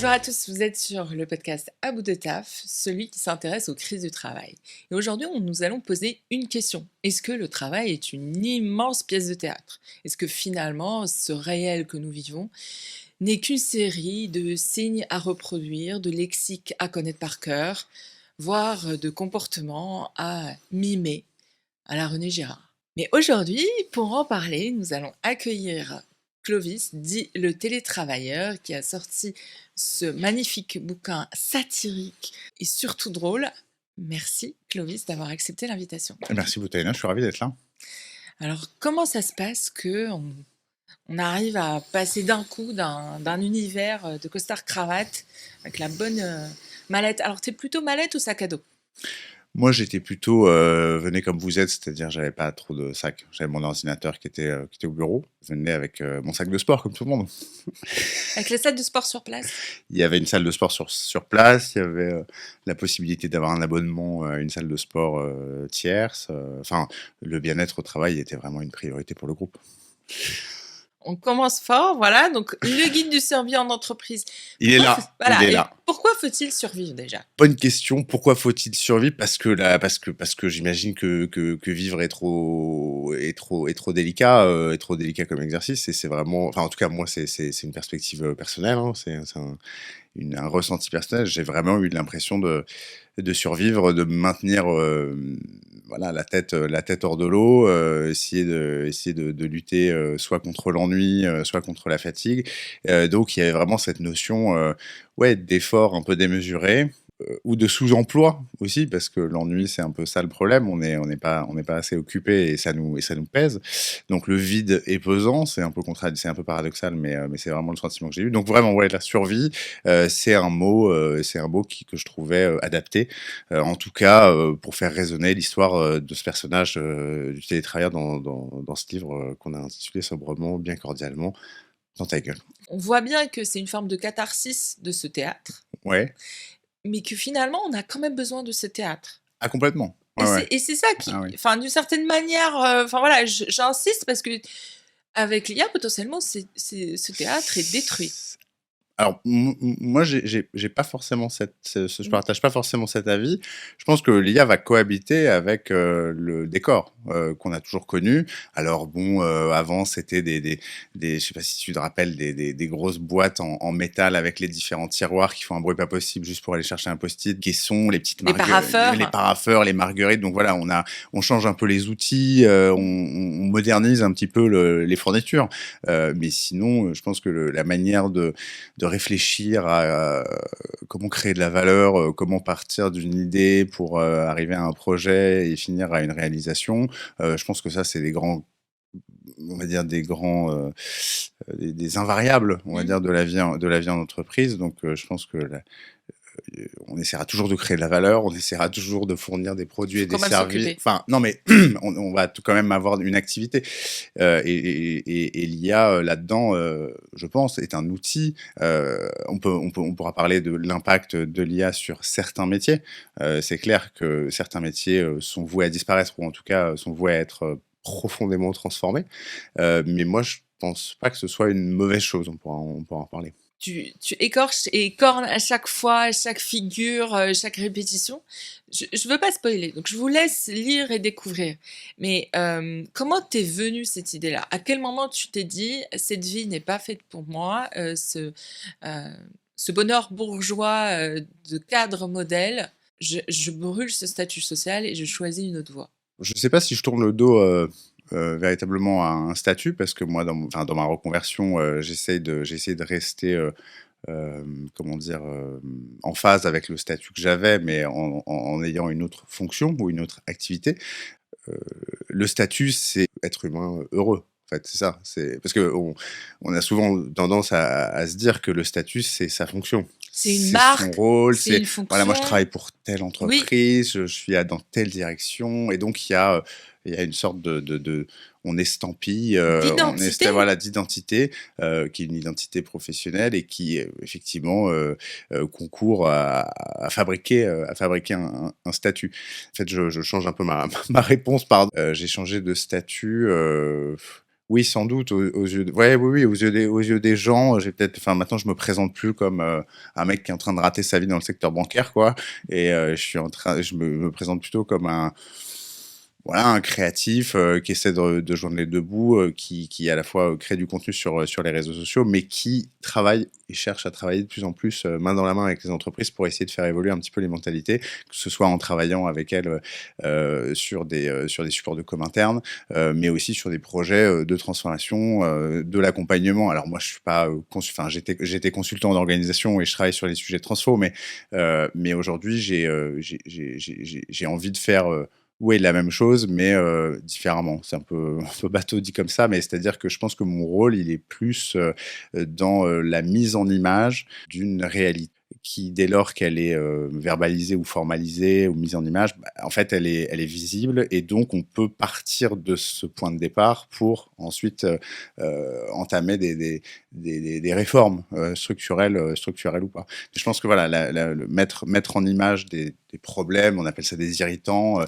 Bonjour à tous, vous êtes sur le podcast À bout de taf, celui qui s'intéresse aux crises du travail. Et aujourd'hui, nous allons poser une question. Est-ce que le travail est une immense pièce de théâtre? Est-ce que finalement, ce réel que nous vivons n'est qu'une série de signes à reproduire, de lexiques à connaître par cœur, voire de comportements à mimer à la René Girard? Mais aujourd'hui, pour en parler, nous allons accueillir Clovis, dit le télétravailleur, qui a sorti ce magnifique bouquin satirique et surtout drôle. Merci Clovis d'avoir accepté l'invitation. Merci Boutaïna, je suis ravi d'être là. Alors comment ça se passe que on arrive à passer d'un coup d'un univers de costard-cravate avec la bonne mallette? Alors t'es plutôt mallette ou sac à dos? Moi, j'étais plutôt venez comme vous êtes, c'est-à-dire j'avais pas trop de sac. J'avais mon ordinateur qui était au bureau. Je venais avec mon sac de sport comme tout le monde. Avec les salles de sport sur place? Il y avait une salle de sport sur place, il y avait la possibilité d'avoir un abonnement à une salle de sport tierce. Enfin, le bien-être au travail était vraiment une priorité pour le groupe. On commence fort, voilà. Donc, le guide du survie en entreprise. Il est là, Voilà. il est Et là. pourquoi faut-il survivre déjà? Bonne question. Pourquoi faut-il survivre? Parce que j'imagine que vivre est trop délicat comme exercice. Et c'est vraiment, enfin en tout cas moi c'est une perspective personnelle. Hein, c'est un ressenti personnel. J'ai vraiment eu l'impression de survivre, de me maintenir voilà, la tête hors de l'eau, essayer de lutter soit contre l'ennui, soit contre la fatigue. Donc il y avait vraiment cette notion ouais, d'effort un peu démesuré. Ou de sous-emploi aussi, parce que l'ennui, c'est un peu ça le problème. On n'est pas assez occupé et ça nous pèse. Donc le vide est pesant, c'est un peu paradoxal, mais c'est vraiment le sentiment que j'ai eu. Donc vraiment, ouais, la survie, c'est un mot que je trouvais adapté. En tout cas, pour faire résonner l'histoire de ce personnage du télétravailleur dans ce livre qu'on a intitulé sobrement, bien cordialement, Dans ta gueule. On voit bien que c'est une forme de catharsis de ce théâtre, Ouais. mais que finalement, on a quand même besoin de ce théâtre. Ah, complètement. Et Ouais, ouais. c'est ça qui, Ah oui. enfin, d'une certaine manière, enfin voilà, j'insiste parce que avec l'IA, potentiellement, ce théâtre est détruit. Alors, moi, j'ai pas forcément je Mm. partage pas forcément cet avis. Je pense que l'IA va cohabiter avec le décor qu'on a toujours connu. Alors bon, avant c'était je sais pas si tu te rappelles des grosses boîtes en métal avec les différents tiroirs qui font un bruit pas possible juste pour aller chercher un post-it, caissons, les petites Les parapheurs. les parapheurs, les marguerites. Donc voilà, on change un peu les outils, on modernise un petit peu les fournitures. Mais sinon, je pense que la manière de réfléchir à comment créer de la valeur, comment partir d'une idée pour arriver à un projet et finir à une réalisation. Je pense que ça, c'est on va dire des invariables, on va Mm. dire de la vie en entreprise. Donc, je pense que on essaiera toujours de créer de la valeur, on essaiera toujours de fournir des produits Faut et des quand même services. s'occuper. Enfin, non, mais on va quand même avoir une activité. Et l'IA, là-dedans, je pense, est un outil. On pourra parler de l'impact de l'IA sur certains métiers. C'est clair que certains métiers sont voués à disparaître, ou en tout cas sont voués à être profondément transformés. Mais moi, je pense pas que ce soit une mauvaise chose, on pourra en parler. Tu écorches et écornes à chaque fois, à chaque figure, chaque répétition. Je veux pas spoiler, donc je vous laisse lire et découvrir. Mais comment t'es venue cette idée-là? À quel moment tu t'es dit cette vie n'est pas faite pour moi, euh, ce bonheur bourgeois de cadre modèle, je brûle ce statut social et je choisis une autre voie. Je sais pas si je tourne le dos véritablement à un statut, parce que moi, dans ma reconversion, j'ai essayé de rester, comment dire, en phase avec le statut que j'avais, mais en ayant une autre fonction ou une autre activité. Euh, le statut, c'est être humain heureux. En fait, c'est ça. C'est parce que on a souvent tendance à se dire que le statut, c'est sa fonction, C'est une c'est son marque, rôle. c'est une Voilà, moi je fonction. travaille pour telle Oui, entreprise, je suis dans telle direction, et donc il y a il y a une sorte on estampille, D'identité. voilà, d'identité, qui est une identité professionnelle et qui, effectivement, concourt à fabriquer un statut. En fait, je change un peu ma réponse, pardon. J'ai changé de statut, oui, sans doute, aux yeux ouais, oui, oui, aux yeux des gens, j'ai peut-être enfin, maintenant, je me présente plus comme, un mec qui est en train de rater sa vie dans le secteur bancaire, quoi et je me présente plutôt comme voilà, un créatif, qui essaie de joindre les 2 bouts, qui à la fois, crée du contenu sur les réseaux sociaux, mais qui travaille et cherche à travailler de plus en plus, main dans la main avec les entreprises pour essayer de faire évoluer un petit peu les mentalités, que ce soit en travaillant avec elles, sur des supports de com internes, mais aussi sur des projets, de transformation, de l'accompagnement. Alors moi, je suis pas, enfin j'étais consultant d'organisation et je travaille sur les sujets de transfo, mais aujourd'hui, j'ai envie de faire, oui, la même chose, mais différemment. C'est un peu bateau dit comme ça, mais c'est-à-dire que je pense que mon rôle, il est plus, dans, la mise en image d'une réalité qui, dès lors qu'elle est, verbalisée ou formalisée ou mise en image, bah, en fait, elle est visible et donc on peut partir de ce point de départ pour ensuite, entamer des réformes, structurelles ou pas. Je pense que voilà, le mettre en image des problèmes, on appelle ça des irritants,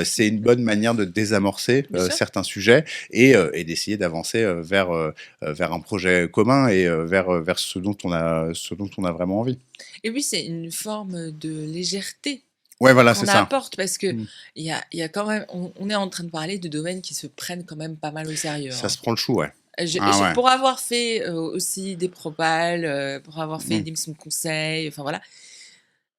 c'est une bonne manière de désamorcer Bien sûr. certains sujets et d'essayer d'avancer vers un projet commun et vers ce dont on a vraiment envie. Et puis, c'est une forme de légèreté Ouais, voilà, c'est qu'on ça. apporte parce que Mmh. il y a quand même on est en train de parler de domaines qui se prennent quand même pas mal au sérieux, Ça hein. se prend le chou, ouais. Ah ouais. Pour avoir fait, aussi des propales, pour avoir fait Mmh. des missions de conseil, enfin voilà,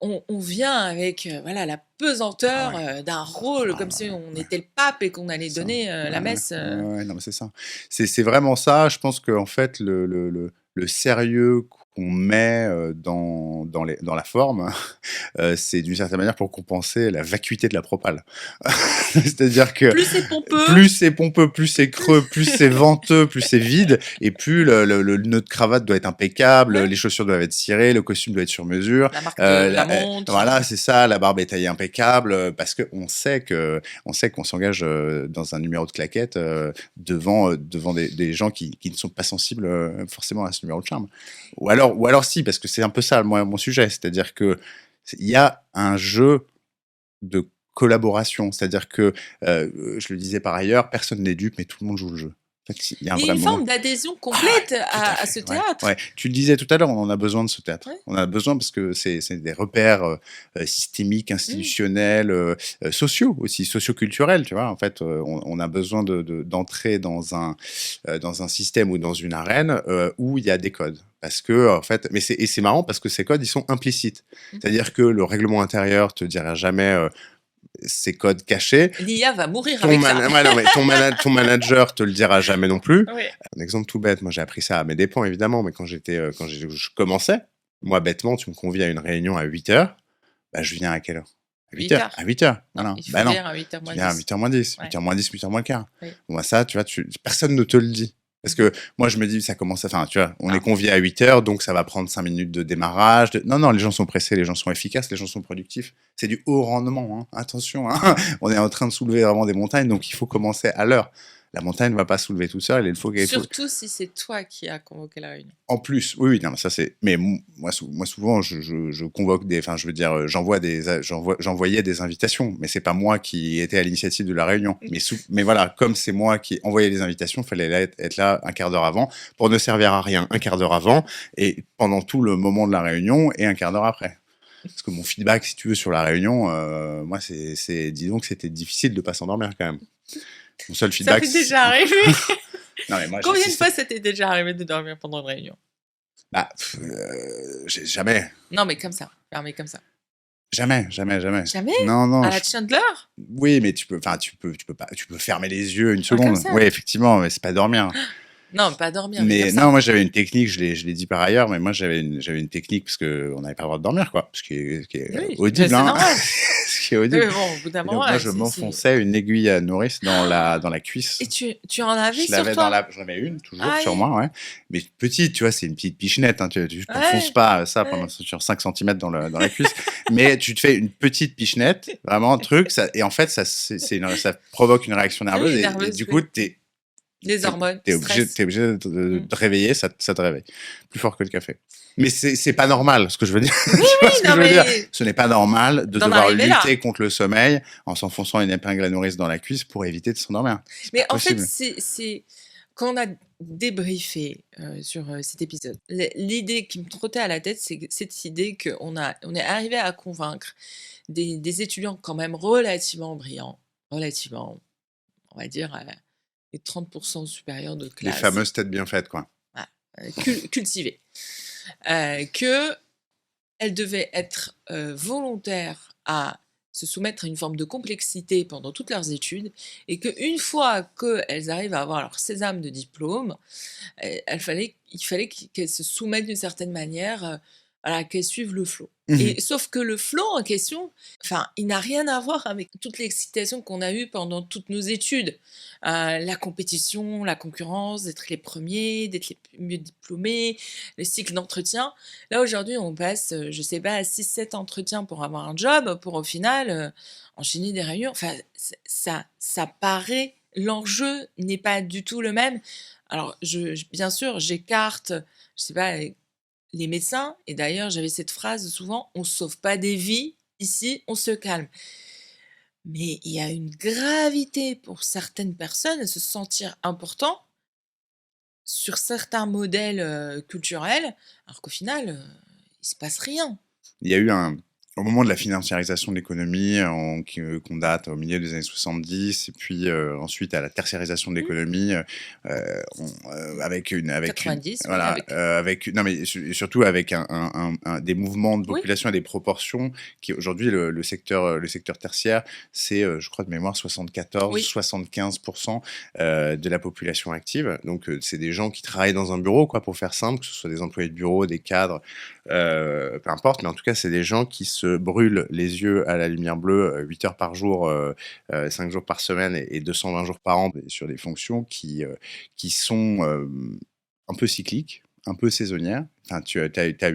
on vient avec, voilà, la Ah pesanteur, ouais. d'un rôle Ah comme si ouais, on ouais. était le pape et qu'on allait C'est ça. donner, Ouais, la ouais. messe, Ouais, ouais, non, mais c'est ça. C'est vraiment ça. Je pense qu'en fait, le sérieux qu'on met, dans la forme, c'est d'une certaine manière pour compenser la vacuité de la propale. C'est-à-dire que plus c'est pompeux, plus c'est pompeux, plus c'est creux, plus c'est venteux, plus c'est vide, et plus le nœud de cravate doit être impeccable, ouais, les chaussures doivent être cirées, le costume doit être sur mesure, la marque de la montre, voilà, c'est ça, la barbe est taillée impeccable, parce qu'on sait qu'on s'engage dans un numéro de claquette devant des gens qui ne sont pas sensibles forcément à ce numéro de charme. Ou alors si, parce que c'est un peu ça, moi, mon sujet, c'est-à-dire que il y a un jeu de collaboration. C'est-à-dire que, je le disais par ailleurs, personne n'est dupe, mais tout le monde joue le jeu. En fait, il y a il y a une vraiment forme d'adhésion ah ouais, complète tout à à fait, ce ouais, théâtre. ouais. Tu le disais tout à l'heure, on en a besoin de ce théâtre. Ouais. On en a besoin parce que c'est des repères, systémiques, Mmh. institutionnels, sociaux aussi, socioculturels, tu vois? En fait, on a besoin d'entrer dans un système ou dans une arène, où il y a des codes. Parce que en fait c'est marrant parce que ces codes, ils sont implicites. Mmh. C'est-à-dire que le règlement intérieur te dira jamais, ces codes cachés. L'IA va mourir avec ça. Ouais, non, mais ton manager te le dira jamais non plus. Ouais. Un exemple tout bête, moi j'ai appris ça à mes dépens évidemment, mais je commençais, moi bêtement, tu me convies à une réunion à 8 heures, bah je viens à quelle heure? À 8 heures, 8 heures. à 8 heures, Non, voilà. il faut Bah non, dire à 8h tu moins viens à 10. 8 heures moins 10, Ouais. 8 heures moins 10, 8 heures moins le quart. Oui. Bon bah ça, tu vois, personne ne te le dit. Parce que moi je me dis, ça commence à, enfin tu vois, on est Non. convié à 8 heures, donc ça va prendre 5 minutes de démarrage. Non, non, les gens sont pressés, les gens sont efficaces, les gens sont productifs. C'est du haut rendement, hein. Attention, hein. On est en train de soulever vraiment des montagnes, donc il faut commencer à l'heure. La montagne ne va pas soulever toute seule, il faut. Surtout si c'est toi qui as convoqué la réunion. En plus, oui, oui, non, mais ça c'est. Mais moi, moi souvent, je convoque des. Enfin, je veux dire, j'envoyais des invitations, mais c'est pas moi qui étais à l'initiative de la réunion. Mais voilà, comme c'est moi qui envoyais les invitations, il fallait être là un quart d'heure avant pour ne servir à rien un quart d'heure avant et pendant tout le moment de la réunion et un quart d'heure après. Parce que mon feedback, si tu veux, sur la réunion, moi, disons que c'était difficile de pas s'endormir quand même. Mon seul Ça feedback. t'est déjà arrivé? Non, mais moi, Combien de j'insistais. fois ça t'est déjà arrivé de dormir pendant une réunion? Bah, jamais. Non, mais comme ça, fermé comme ça. Jamais, jamais, jamais. Jamais? Non, non. À la Chandler? Oui, mais tu peux pas, tu peux fermer les yeux une Ah, comme seconde. ça? Oui, effectivement, mais c'est pas dormir. Non, pas dormir, mais Mais comme ça. non, moi j'avais une technique, je l'ai dit par ailleurs, mais moi j'avais une technique parce que on n'avait pas le droit de dormir, quoi. Ce qui est Oui, mais audible, c'est hein. normal. Ce c'est audible. Mais bon, au bout d'un Et donc moment, moi, je c'est m'enfonçais une aiguille à nourrice dans la cuisse. et tu en avais Je sur l'avais toi? j'en avais une toujours sur Aïe! moi, ouais. Mais petite, tu vois, c'est une petite pichenette, hein, tu t'enfonces Ouais, pas ça pendant ouais. sur 5 centimètres dans la cuisse. Mais tu te fais une petite pichenette, vraiment un truc, ça, et en fait, ça provoque une réaction nerveuse Oui, et nerveuse, du coup, oui. Les hormones, stress. t'es obligé de Mmh. te réveiller, ça te réveille. Plus fort que le café. Mais c'est pas normal, ce que je veux dire. Oui, Tu vois oui, ce que non je veux dire? mais Ce n'est pas normal de d'en devoir arriver là. lutter contre le sommeil en s'enfonçant une épingle à nourrice dans la cuisse pour éviter de s'endormir. C'est pas Mais en fait, possible. c'est quand on a débriefé, sur, cet épisode, l'idée qui me trottait à la tête, c'est cette idée on est arrivé à convaincre des étudiants quand même relativement brillants, relativement, on va dire, les 30 supérieurs de Les classe, fameuses têtes bien faites, quoi. voilà, cultivés, qu'elles devaient être, volontaires à se soumettre à une forme de complexité pendant toutes leurs études et qu'une fois qu'elles arrivent à avoir leur sésame de diplôme, il fallait qu'elles se soumettent d'une certaine manière, voilà, qu'elles suivent le flow. Mmh. Et sauf que le flow en question, enfin, il n'a rien à voir avec toute l'excitation qu'on a eue pendant toutes nos études. La compétition, la concurrence, d'être les premiers, d'être les mieux diplômés, le cycle d'entretien. Là, aujourd'hui, on passe, je sais pas, 6 7 entretiens pour avoir un job, pour au final, enchaîner des réunions. Enfin, ça paraît, l'enjeu n'est pas du tout le même. Alors, bien sûr, j'écarte, je sais pas, les médecins. Et d'ailleurs, j'avais cette phrase souvent: on sauve pas des vies, ici, on se calme. Mais il y a une gravité pour certaines personnes à se sentir important sur certains modèles culturels, alors qu'au final, il se passe rien. Il y a eu au moment de la financiarisation de l'économie, qu'on date au milieu des années 70, et puis ensuite à la tertiarisation de Mmh. l'économie, avec une, 90, oui, voilà, avec. non mais surtout avec des mouvements de Oui, population et des proportions qui aujourd'hui le secteur tertiaire, c'est je crois de mémoire 74, oui. 75% de la population active. Donc c'est des gens qui travaillent dans un bureau, quoi, pour faire simple, que ce soit des employés de bureau, des cadres, peu importe, mais en tout cas, c'est des gens qui se brûlent les yeux à la lumière bleue 8 heures par jour, 5 jours par semaine et 220 jours par an sur des fonctions qui sont un peu cycliques, un peu saisonnières. Enfin, t'as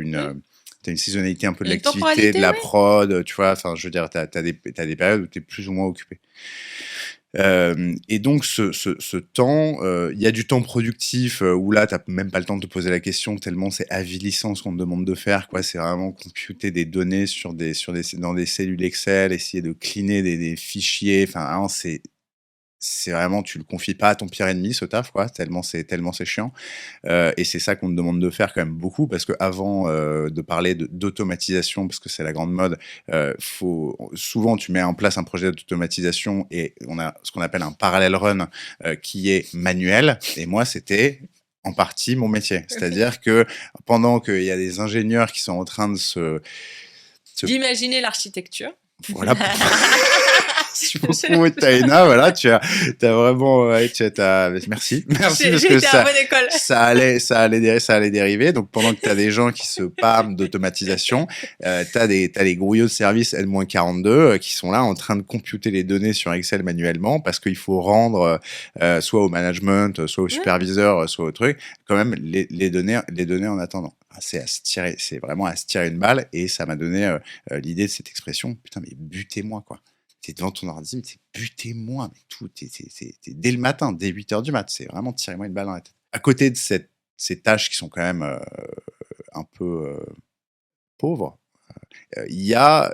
Mmh. une saisonnalité un peu de Une l'activité, de temporalité, la oui. prod, tu vois. Enfin, je veux dire, t'as des périodes où tu es plus ou moins occupé. Et donc ce temps, il y a du temps productif, où là, tu même pas le temps de te poser la question tellement c'est avilissant ce qu'on te demande de faire, quoi. C'est vraiment computer des données dans des cellules Excel, essayer de cleaner des fichiers, enfin, vraiment, c'est vraiment tu le confies pas à ton pire ennemi ce taf, quoi, tellement c'est chiant. Et c'est ça qu'on te demande de faire quand même beaucoup parce qu'avant, de parler d'automatisation, parce que c'est la grande mode, souvent tu mets en place un projet d'automatisation et on a ce qu'on appelle un parallel run, qui est manuel, et moi c'était en partie mon métier. C'est-à-dire que pendant qu'il y a des ingénieurs qui sont en train de se D'imaginer l'architecture. voilà. Merci beaucoup, Taïna. Voilà, tu as vraiment, ouais, merci, merci parce J'ai que été à bonne école. ça allait dériver. Donc pendant que tu as des gens qui se pâment d'automatisation, t'as des grouillots de service N-42 qui sont là en train de computer les données sur Excel manuellement parce qu'il faut rendre soit au management, soit au Ouais. superviseur, soit au truc, quand même les données en attendant. C'est vraiment à se tirer une balle, et ça m'a donné l'idée de cette expression. Putain, mais butez-moi, quoi. T'es devant ton ordi, mais c'est butez-moi, mais tout, dès le matin, dès 8 heures du mat, c'est vraiment tirez-moi une balle dans la tête. À côté de ces tâches qui sont quand même un peu pauvres, il y a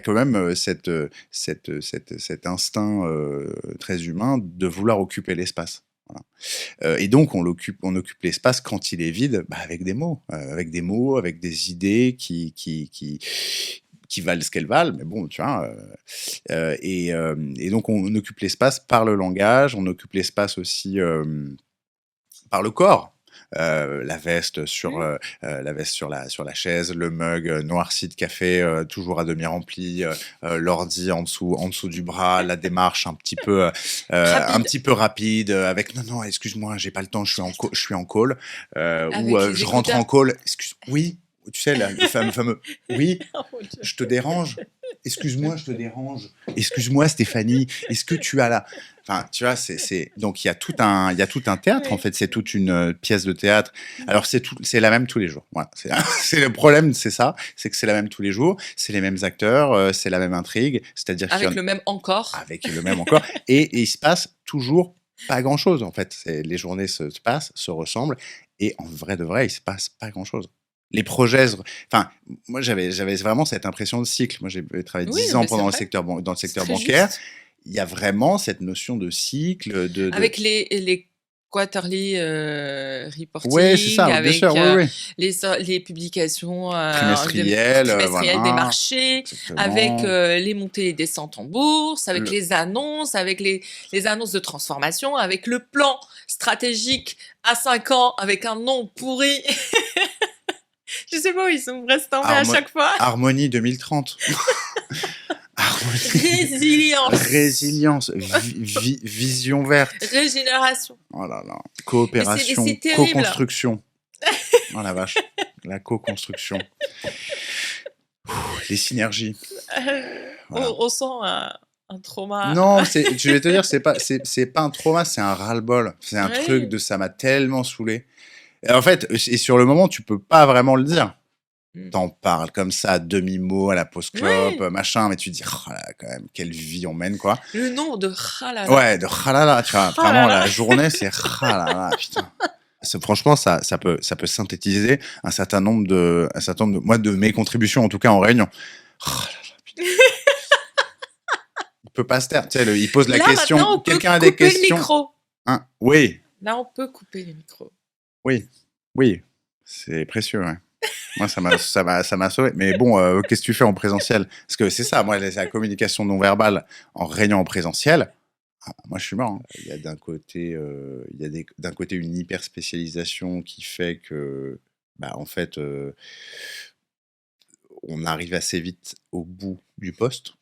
quand même cet instinct très humain de vouloir occuper l'espace. Voilà. Et donc on occupe l'espace quand il est vide, bah, avec des mots, avec des idées qui valent ce qu'elles valent, mais bon, tu vois. Et donc on occupe l'espace par le langage, on occupe l'espace aussi par le corps. Mmh. La veste sur la chaise, le mug noirci de café toujours à demi rempli, l'ordi en dessous du bras, la démarche un Rapide, petit peu rapide, avec non non, excuse-moi, j'ai pas le temps, je suis en call, ou avec les je rentre en écouteurs. call, oui, tu sais le fameux oui, Oh mon Dieu. je te dérange. Excuse-moi, je te dérange. Excuse-moi, Stéphanie. Est-ce que tu as la... Enfin, tu vois, donc il y a tout un théâtre en Ouais. fait. C'est toute une pièce de théâtre. Alors c'est la même tous les jours. Voilà. C'est le problème, c'est ça. C'est que c'est la même tous les jours. C'est les mêmes acteurs, c'est la même intrigue. C'est-à-dire qu'il y Avec en le même encore. avec le même encore. Et il se passe toujours pas grand-chose en fait. Les journées se passent, se ressemblent. Et en vrai de vrai, il se passe pas grand-chose. Les projets, enfin, moi j'avais vraiment cette impression de cycle. Moi j'ai travaillé Oui, 10 non, ans mais c'est pendant le vrai. secteur, dans le C'est secteur très bancaire. juste. Il y a vraiment cette notion de cycle, de... Avec les quarterly Ouais, c'est reporting, ça, bien sûr, avec oui, oui. les publications Trimestriel, trimestrielles des voilà, marchés, avec exactement. les montées et descentes en bourse, avec Le- les annonces, avec les annonces de transformation, avec le plan stratégique à 5 ans avec un nom pourri. Je sais pas où ils sont restent tombés à Harmo- chaque fois. Harmonie 2030. Harmonie. Résilience, Résilience, vision verte. régénération. Oh là là. Mais Coopération, c'est terrible. co-construction. Oh la vache. La co-construction. Les synergies. Voilà. On sent un trauma. Non, je vais te dire, c'est pas un trauma, c'est un ras-le-bol. C'est un truc Oui. de ça m'a tellement saoulé. Et en fait, et sur le moment, tu peux pas vraiment le dire. Mm. T'en parles comme ça, à demi-mot, à la pause clope, Oui. machin, mais tu te dis, oh là, quand même, quelle vie on mène, quoi. Le nom de Ralala. Ouais, de ralala, tu vois, vraiment, Ralala. la journée, c'est ralala, putain. Franchement, ça peut synthétiser un certain nombre de, moi, de mes contributions, en tout cas en réunion. Ralala, putain. Il peut pas se taire, tu sais, il pose la Là, maintenant, question, on peut quelqu'un a des couper le questions, micro. hein, oui, Là, on peut couper le micro. oui, oui, c'est précieux, ouais. Moi, ça m'a sauvé. Mais bon, qu'est-ce que tu fais en présentiel? Parce que c'est ça, moi, la communication non verbale en réunion en présentiel. Moi, je suis mort, hein. Il y a d'un côté, d'un côté une hyper spécialisation qui fait que, bah, en fait, on arrive assez vite au bout du poste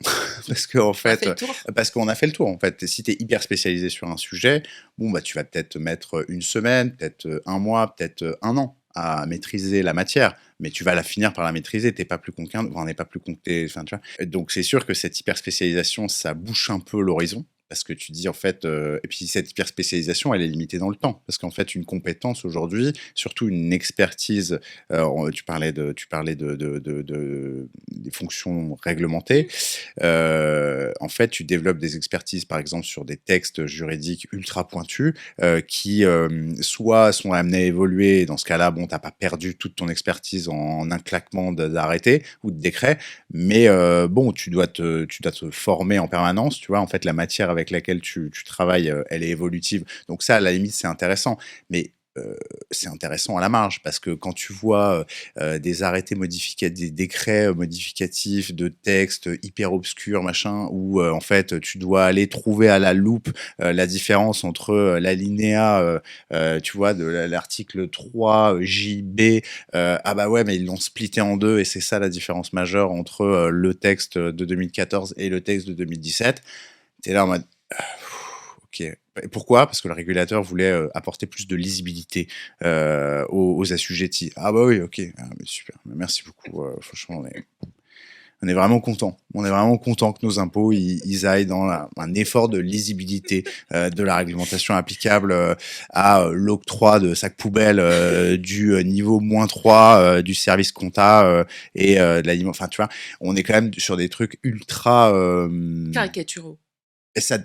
parce que en On a fait fait, le tour. parce qu'on a fait le tour en fait. Si tu es hyper spécialisé sur un sujet, bon bah tu vas peut-être te mettre une semaine, peut-être un mois, peut-être un an à maîtriser la matière, mais tu vas la finir par la maîtriser. T'es pas plus conquin, enfin, on n'est pas plus compté. Enfin, tu vois. Donc c'est sûr que cette hyper spécialisation, ça bouche un peu l'horizon. Parce que tu dis en fait, et puis cette hyper spécialisation, elle est limitée dans le temps. Parce qu'en fait, une compétence aujourd'hui, surtout une expertise, des fonctions réglementées. En fait, tu développes des expertises, par exemple, sur des textes juridiques ultra pointus, qui soit sont amenés à évoluer. Dans ce cas-là, bon, t'as pas perdu toute ton expertise en un claquement d'arrêté ou de décret, mais bon, tu dois te former en permanence. Tu vois, en fait, la matière avec laquelle tu travailles, elle est évolutive. Donc ça, à la limite, c'est intéressant. Mais c'est intéressant à la marge parce que quand tu vois des arrêtés modificatifs, des décrets modificatifs de textes hyper obscurs, machin, où en fait tu dois aller trouver à la loupe la différence entre l'alinéa, tu vois, de l'article 3 JB, ah bah ouais, mais ils l'ont splitté en deux et c'est ça la différence majeure entre le texte de 2014 et le texte de 2017. T'es là en mode, ok. Et pourquoi? Parce que le régulateur voulait apporter plus de lisibilité aux assujettis. Ah bah oui, ok. Ah, mais super. Merci beaucoup. Franchement, on est vraiment content. On est vraiment content que nos impôts ils aillent dans un effort de lisibilité de la réglementation applicable à l'octroi de sacs poubelles du niveau -3 du service compta et de la... Enfin, tu vois, on est quand même sur des trucs ultra... Caricaturaux. et ça,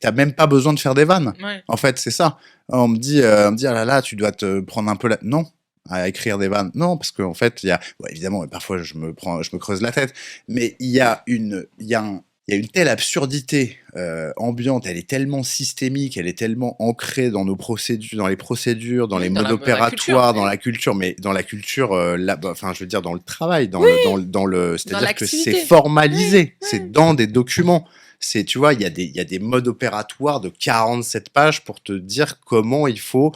t'as même pas besoin de faire des vannes. Ouais. En fait, c'est ça. On me dit, ah là là, tu dois te prendre un peu la... Non, à écrire des vannes. Non, parce qu'en fait, il y a... Ouais, évidemment, parfois, je me creuse la tête. Mais il y a une telle absurdité ambiante, elle est tellement systémique, elle est tellement ancrée dans nos procédures, dans les procédures, dans les Oui, dans modes la culture. opératoires, dans Oui. la culture, mais dans la culture, enfin, je veux dire, dans le travail, Oui. c'est-à-dire que c'est l'activité. formalisé, Oui, c'est oui. dans des documents. C'est, tu vois, il y a des modes opératoires de 47 pages pour te dire comment il faut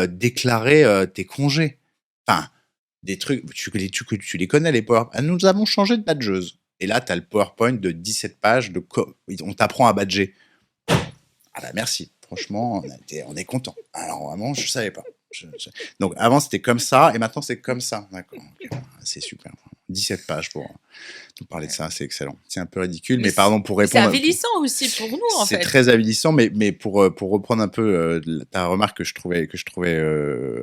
déclarer tes congés. Enfin, des trucs, tu les connais, les PowerPoint. Ah, nous avons changé de badgeuse. Et là, tu as le PowerPoint de 17 pages, on t'apprend à badger. Ah bah merci, franchement, on est content. Alors vraiment, je savais pas. Donc avant, c'était comme ça, et maintenant, c'est comme ça. D'accord, ok, c'est super. 17 pages pour nous parler de Ouais. ça, c'est excellent. C'est un peu ridicule, Mais mais pardon, pour c'est répondre... avilissant aussi pour nous, en C'est fait. très avilissant, mais pour reprendre un peu ta remarque que je trouvais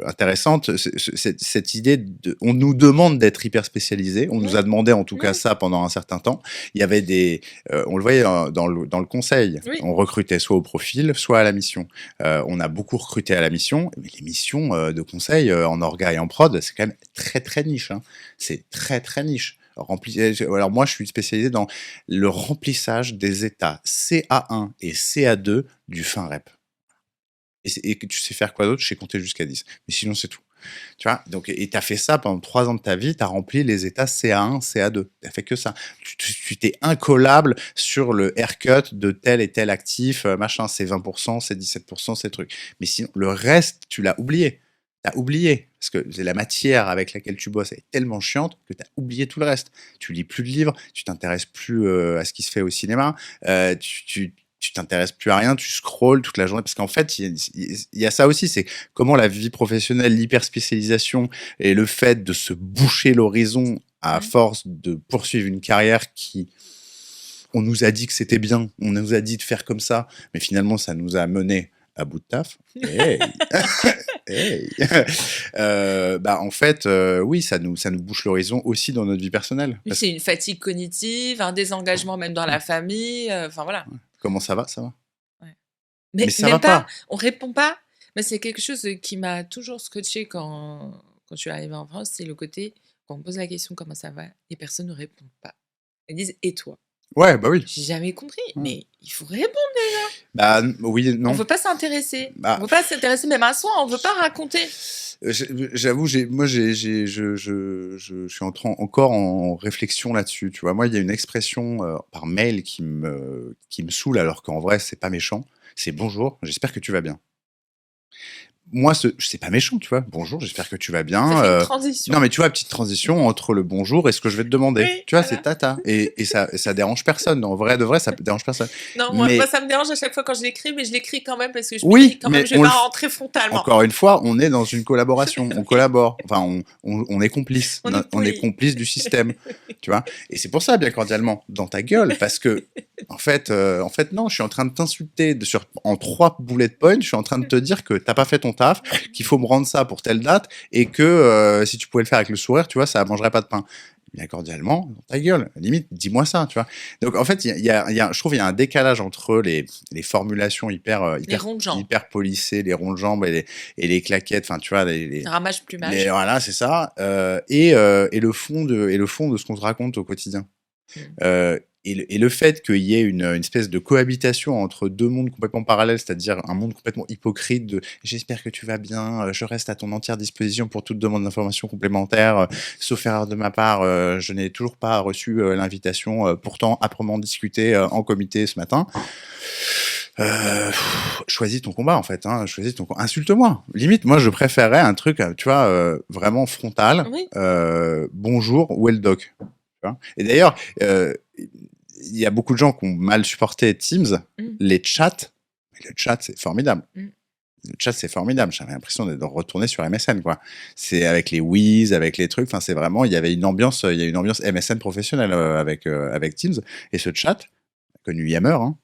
intéressante, cette idée on nous demande d'être hyper spécialisé, on nous a demandé en tout cas ça pendant un certain temps. Il y avait on le voyait dans le conseil, Oui. on recrutait soit au profil, soit à la mission. On a beaucoup recruté à la mission, mais les missions de conseil en orga et en prod, c'est quand même très très niche. Hein. C'est très très niche. Alors moi, je suis spécialisé dans le remplissage des états CA1 et CA2 du fin rep. Et que tu sais faire quoi d'autre? Je sais compter jusqu'à 10. Mais sinon, c'est tout. Tu vois? Donc, et tu as fait ça pendant 3 ans de ta vie, tu as rempli les états CA1, CA2. Tu as fait que ça. Tu t'es incollable sur le haircut de tel et tel actif, machin, c'est 20%, c'est 17%, c'est truc. Mais sinon, le reste, tu l'as oublié. T'as oublié, parce que la matière avec laquelle tu bosses est tellement chiante que t'as oublié tout le reste. Tu lis plus de livres, tu t'intéresses plus à ce qui se fait au cinéma, tu t'intéresses plus à rien, tu scrolles toute la journée, parce qu'en fait, il y a ça aussi, c'est comment la vie professionnelle, l'hyperspécialisation et le fait de se boucher l'horizon à force de poursuivre une carrière qui... On nous a dit que c'était bien, on nous a dit de faire comme ça, mais finalement, ça nous a mené à bout de taf. Hey. Hey. En fait, oui, ça nous bouche l'horizon aussi dans notre vie personnelle. Oui, c'est une fatigue cognitive, un désengagement même dans la famille. Enfin, voilà. Comment ça va? Ça va. Ouais. Mais ça même va pas. On répond pas. Mais c'est quelque chose qui m'a toujours scotché quand je suis arrivée en France. C'est le côté, quand on pose la question comment ça va, les personnes ne répondent pas. Elles disent et toi? Ouais, bah oui. J'ai jamais compris. Mais il faut répondre. Bah oui, non. On veut pas s'intéresser. Bah, on veut pas s'intéresser même à soi. On veut pas raconter. J'avoue, je suis encore en réflexion là-dessus. Tu vois, moi, il y a une expression par mail qui me saoule, alors qu'en vrai, c'est pas méchant. C'est bonjour, j'espère que tu vas bien. Moi, c'est pas méchant, tu vois. Bonjour, j'espère que tu vas bien. Ça fait une transition. Non, mais tu vois, petite transition entre le bonjour et ce que je vais te demander. Oui, tu vois, voilà. c'est tata. Et ça dérange personne. En vrai de vrai, ça dérange personne. Non, moi, ça me dérange à chaque fois quand je l'écris, mais je l'écris quand même parce que je me dis quand même, je vais pas rentrer frontalement. Encore une fois, on est dans une collaboration. On collabore. Enfin, on est complice. On est complice du système. Tu vois. Et c'est pour ça, bien cordialement, dans ta gueule, parce que en fait, non, je suis en train de t'insulter en 3 bullet points. Je suis en train de te dire que t'as pas fait ton taf, qu'il faut me rendre ça pour telle date, et que si tu pouvais le faire avec le sourire, tu vois, ça mangerait pas de pain. Bien cordialement, dans ta gueule, limite, dis-moi ça, tu vois. Donc en fait, je trouve qu'il y a un décalage entre les formulations hyper polissées, les ronds de jambes et les claquettes, enfin tu vois, les ramage plumage. Voilà, c'est ça, et le fond de ce qu'on se raconte au quotidien. Et le fait qu'il y ait une espèce de cohabitation entre 2 mondes complètement parallèles, c'est-à-dire un monde complètement hypocrite de « j'espère que tu vas bien, je reste à ton entière disposition pour toute demande d'information complémentaire, sauf erreur de ma part, je n'ai toujours pas reçu l'invitation, pourtant âprement discuté en comité ce matin ». Choisis ton combat en fait, hein, insulte-moi. Limite, moi je préférerais un truc, tu vois, vraiment frontal. Oui. Bonjour, où est le doc? Et d'ailleurs, il y a beaucoup de gens qui ont mal supporté Teams, les chats. Le chat, c'est formidable. Le chat, c'est formidable. J'avais l'impression de retourner sur MSN, quoi. C'est avec les whiz, avec les trucs. Enfin, c'est vraiment, il y a une ambiance MSN professionnelle avec Teams. Et ce chat, connu Yammer, hein.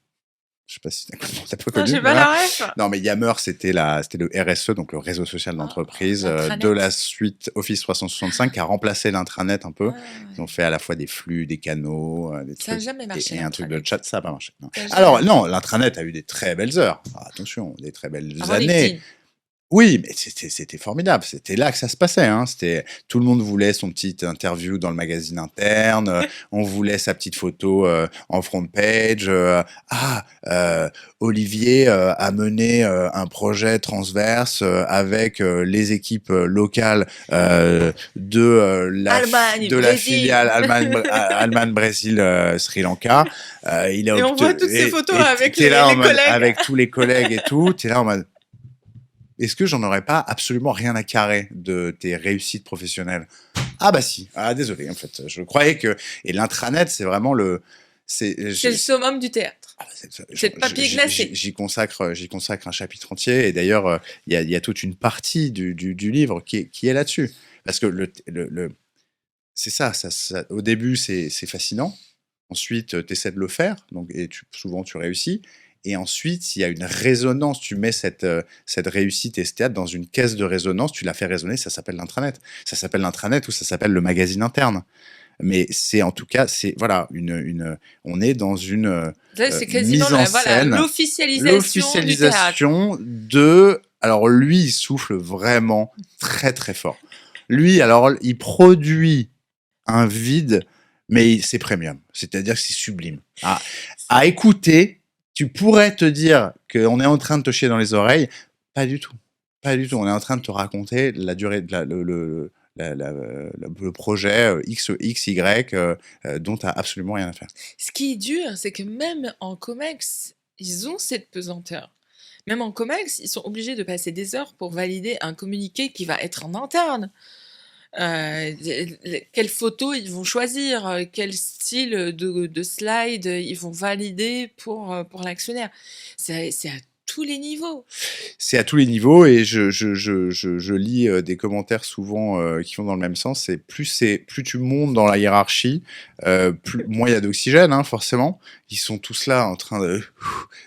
Je sais pas si t'as pas connu. J'ai pas la ref. Non, mais Yammer, c'était le RSE, donc le réseau social d'entreprise, de la suite Office 365, qui a remplacé l'intranet un peu. Ils ont fait à la fois des flux, des canaux, des trucs. Ça n'a jamais marché. Et un truc de chat, ça n'a pas marché. Non. Alors, non, l'intranet a eu des très belles heures. Attention, des très belles années. Oui, mais c'était formidable. C'était là que ça se passait. Hein. Tout le monde voulait son petite interview dans le magazine interne. On voulait sa petite photo en front page. Olivier a mené un projet transverse avec les équipes locales de la filiale Allemagne, Brésil, Sri Lanka. Et on voit toutes ces photos avec les collègues. Avec tous les collègues et tout. T'es là en mode... Est-ce que j'en aurais pas absolument rien à carrer de tes réussites professionnelles? Ah bah si. Ah désolé, en fait. Je croyais que... Et l'intranet, c'est vraiment le... C'est le summum du théâtre. C'est le papier glacé. J'y consacre un chapitre entier. Et d'ailleurs, il y a toute une partie du livre qui est là-dessus. Parce que c'est ça, au début, c'est fascinant. Ensuite, tu essaies de le faire, donc, et souvent tu réussis. Et ensuite, il y a une résonance. Tu mets cette réussite et ce théâtre dans une caisse de résonance, tu la fais résonner, ça s'appelle l'intranet. Ça s'appelle l'intranet ou ça s'appelle le magazine interne. Mais c'est en tout cas, c'est voilà, on est dans une Là, c'est quasiment mise en voilà, scène, l'officialisation du théâtre. l'officialisation de. Alors lui, il souffle vraiment très très fort. Lui, alors, il produit un vide, mais c'est premium. C'est-à-dire que c'est sublime. À écouter, tu pourrais te dire qu'on est en train de te chier dans les oreilles. Pas du tout. Pas du tout. On est en train de te raconter la durée de le projet X, Y dont tu n'as absolument rien à faire. Ce qui est dur, c'est que même en COMEX, ils ont cette pesanteur. Même en COMEX, ils sont obligés de passer des heures pour valider un communiqué qui va être en interne. Quelles photos ils vont choisir, quel style de slide ils vont valider pour l'actionnaire. C'est à tous les niveaux. C'est à tous les niveaux et je lis des commentaires souvent qui vont dans le même sens. Plus tu montes dans la hiérarchie, moins il y a d'oxygène, hein, forcément. Ils sont tous là en train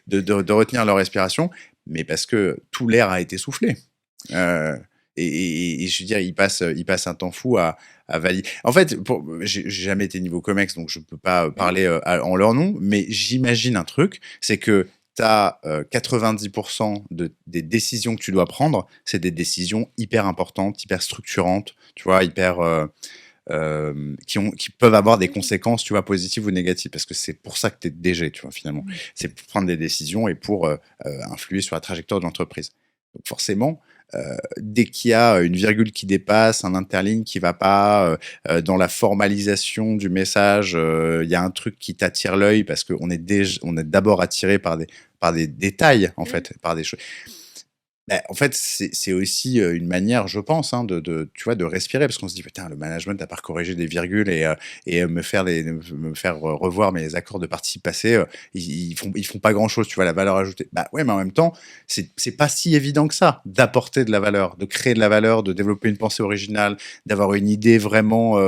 de retenir leur respiration, mais parce que tout l'air a été soufflé. Et je veux dire, ils passent un temps fou à valider. En fait, j'ai jamais été niveau COMEX, donc je peux pas parler en leur nom, mais j'imagine un truc, c'est que tu as 90% des décisions que tu dois prendre, c'est des décisions hyper importantes, hyper structurantes, tu vois, qui peuvent avoir des conséquences, tu vois, positives ou négatives, parce que c'est pour ça que tu es DG, tu vois, finalement. C'est pour prendre des décisions et pour influer sur la trajectoire de l'entreprise. Donc forcément, dès qu'il y a une virgule qui dépasse, un interligne qui va pas, dans la formalisation du message, il y a un truc qui t'attire l'œil parce qu'on est d'abord attiré par des détails, en fait, par des choses. En fait, c'est aussi une manière, je pense, hein, tu vois, de respirer, parce qu'on se dit, putain, le management n'a pas corrigé des virgules et me faire revoir mes accords de participe passé, ils font pas grand chose, tu vois, la valeur ajoutée. Bah ouais, mais en même temps, c'est pas si évident que ça d'apporter de la valeur, de créer de la valeur, de développer une pensée originale, d'avoir une idée vraiment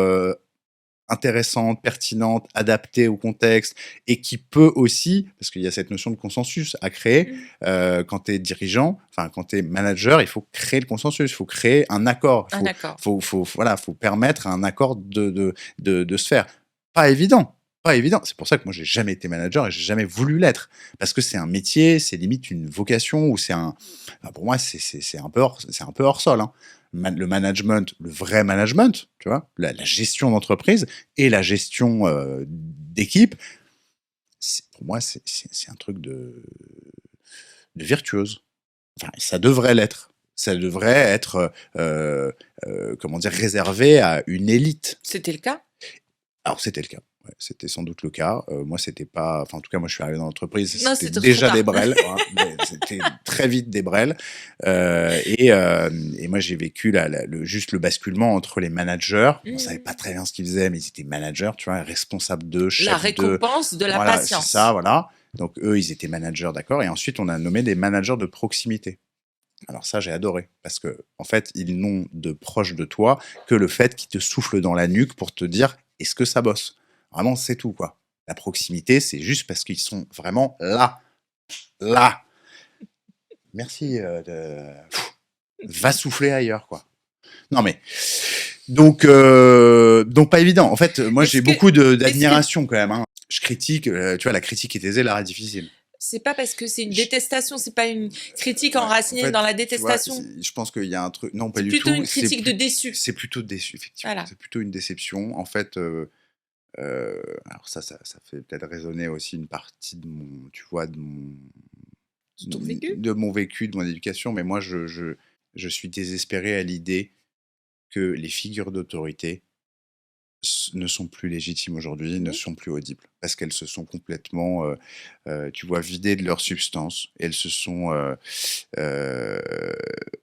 intéressante, pertinente, adaptée au contexte et qui peut aussi, parce qu'il y a cette notion de consensus à créer, quand tu es dirigeant, enfin quand tu es manager, il faut créer le consensus, il faut créer un accord. Faut permettre à un accord de se faire. Pas évident. Pas évident. C'est pour ça que moi, j'ai jamais été manager et j'ai jamais voulu l'être. Parce que c'est un métier, c'est limite une vocation ou pour moi, c'est un peu hors sol, hein. Le management, le vrai management, tu vois, la gestion d'entreprise et la gestion d'équipe, pour moi, c'est un truc de virtuose. Enfin, ça devrait l'être. Ça devrait être, comment dire, réservé à une élite. C'était le cas? Alors, c'était le cas. Ouais, c'était sans doute le cas. Moi, c'était pas. Enfin, en tout cas, moi, je suis arrivé dans l'entreprise. Non, C'était c'était déjà trop des tard. brels. Hein, c'était très vite des brels. Et moi, j'ai vécu juste le basculement entre les managers. On savait pas très bien ce qu'ils faisaient, mais ils étaient managers, tu vois, responsables de, La chefs de. récompense de la Voilà, patience. c'est ça, voilà. Donc, eux, ils étaient managers, d'accord. Et ensuite, on a nommé des managers de proximité. Alors ça, j'ai adoré, parce que en fait, ils n'ont de proche de toi que le fait qu'ils te soufflent dans la nuque pour te dire est-ce que ça bosse. Vraiment, c'est tout, quoi. La proximité, c'est juste parce qu'ils sont vraiment là. Là. Merci. Va souffler ailleurs, quoi. Non, mais. Donc pas évident. En fait, moi, j'ai beaucoup d'admiration quand même. Hein. Je critique, tu vois, la critique est aisée, l'art est difficile. C'est pas parce que c'est une détestation, c'est pas une critique enracinée dans la détestation. Tu vois, je pense qu'il y a un truc. Non, pas du tout. C'est plutôt une critique de déçu. C'est plutôt déçu, effectivement. Voilà. C'est plutôt une déception. En fait, alors ça fait peut-être résonner aussi une partie de mon, tu vois, de ton vécu, de mon vécu, de mon éducation. Mais moi, je suis désespéré à l'idée que les figures d'autorité ne sont plus légitimes aujourd'hui, ne sont plus audibles, parce qu'elles se sont complètement, tu vois, vidées de leur substance. Elles se sont,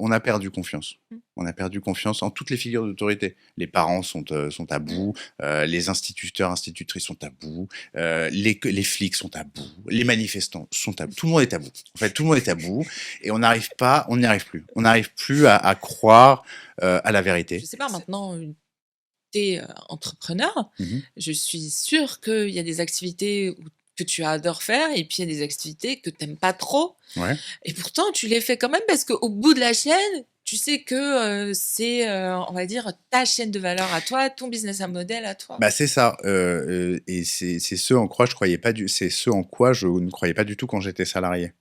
on a perdu confiance. On a perdu confiance en toutes les figures d'autorité. Les parents sont à bout, les instituteurs, institutrices sont à bout, les flics sont à bout, les manifestants sont à bout. Tout le monde est à bout. En fait, tout le monde est à bout, et on n'y arrive plus. On n'arrive plus à croire à la vérité. Je sais pas, maintenant, tu es entrepreneur, Mhm. je suis sûre qu'il y a des activités que tu adores faire et puis il y a des activités que tu n'aimes pas trop. Ouais. Et pourtant, tu les fais quand même parce qu'au bout de la chaîne, tu sais que c'est, on va dire, ta chaîne de valeur à toi, ton business model à toi. Bah, c'est ça, et c'est ce en quoi je croyais pas du c'est ce en quoi je ne croyais pas du tout quand j'étais salarié.